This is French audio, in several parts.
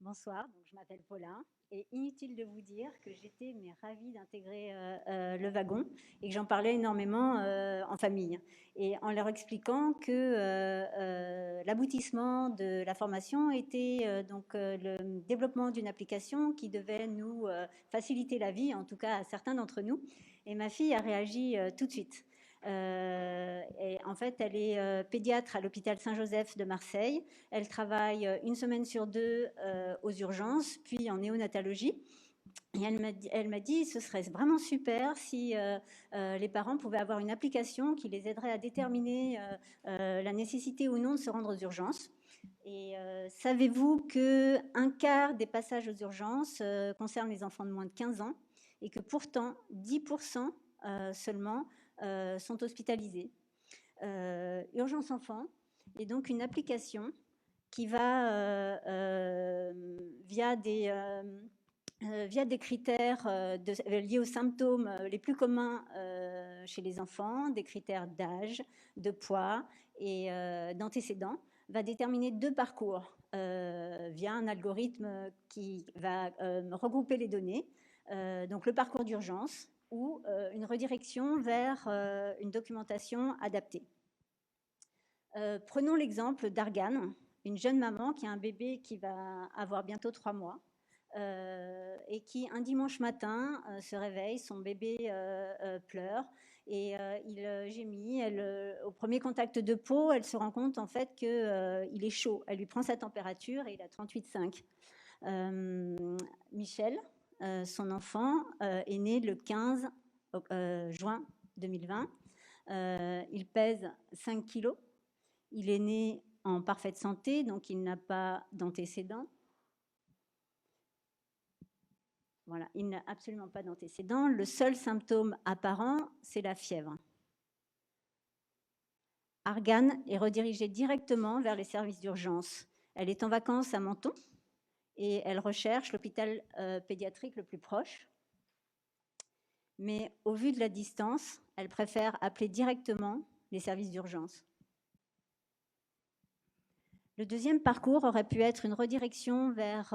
Bonsoir, donc je m'appelle Paulin et inutile de vous dire que j'étais ravie d'intégrer le wagon et que j'en parlais énormément en famille et en leur expliquant que l'aboutissement de la formation était le développement d'une application qui devait nous faciliter la vie, en tout cas à certains d'entre nous. Et ma fille a réagi tout de suite. Et en fait, elle est pédiatre à l'hôpital Saint-Joseph de Marseille. Elle travaille une semaine sur deux aux urgences, puis en néonatologie. Et elle m'a dit, ce serait vraiment super si les parents pouvaient avoir une application qui les aiderait à déterminer la nécessité ou non de se rendre aux urgences. Et savez-vous que un quart des passages aux urgences concernent les enfants de moins de 15 ans et que pourtant 10% seulement sont hospitalisés. Urgence Enfant est donc une application qui va, via des critères liés aux symptômes les plus communs chez les enfants, des critères d'âge, de poids et d'antécédents, va déterminer deux parcours via un algorithme qui va regrouper les données. Donc le parcours d'urgence ou une redirection vers une documentation adaptée. Prenons l'exemple d'Argane, une jeune maman qui a un bébé qui va avoir bientôt 3 mois et qui, un dimanche matin, se réveille, son bébé pleure et il gémit. Au premier contact de peau, elle se rend compte en fait qu'il est chaud. Elle lui prend sa température et il a 38,5. Michel, son enfant, est né le 15 juin 2020. Il pèse 5 kilos. Il est né en parfaite santé, donc il n'a pas d'antécédents. Voilà, il n'a absolument pas d'antécédents. Le seul symptôme apparent, c'est la fièvre. Argane est redirigée directement vers les services d'urgence. Elle est en vacances à Menton et elle recherche l'hôpital pédiatrique le plus proche. Mais au vu de la distance, elle préfère appeler directement les services d'urgence. Le deuxième parcours aurait pu être une redirection vers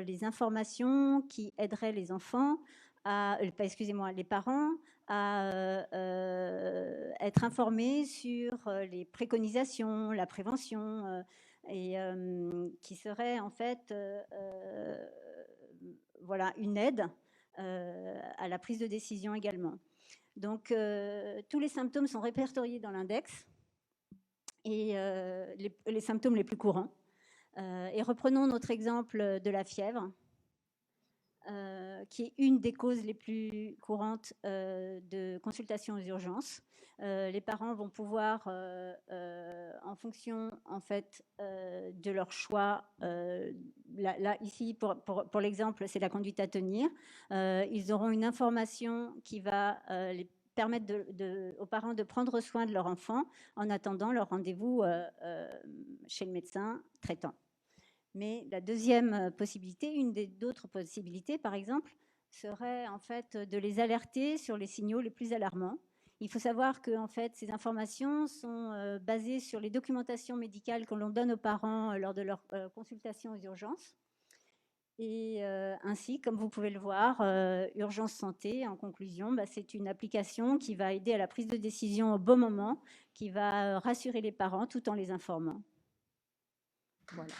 les informations qui aideraient les enfants, les parents à être informés sur les préconisations, la prévention, et qui serait en fait voilà, une aide à la prise de décision également. Donc tous les symptômes sont répertoriés dans l'index et les symptômes les plus courants. Et reprenons notre exemple de la fièvre, qui est une des causes les plus courantes de consultation aux urgences. Les parents vont pouvoir, en fonction en fait de leur choix, là ici pour l'exemple, c'est la conduite à tenir. Ils auront une information qui va les permettre aux parents de prendre soin de leur enfant en attendant leur rendez-vous chez le médecin traitant. Mais la deuxième possibilité, une des d'autres possibilités, par exemple, serait en fait de les alerter sur les signaux les plus alarmants. Il faut savoir que en fait, ces informations sont basées sur les documentations médicales que l'on donne aux parents lors de leur consultation aux urgences. Et ainsi, comme vous pouvez le voir, Urgence Santé, en conclusion, c'est une application qui va aider à la prise de décision au bon moment, qui va rassurer les parents tout en les informant. Voilà.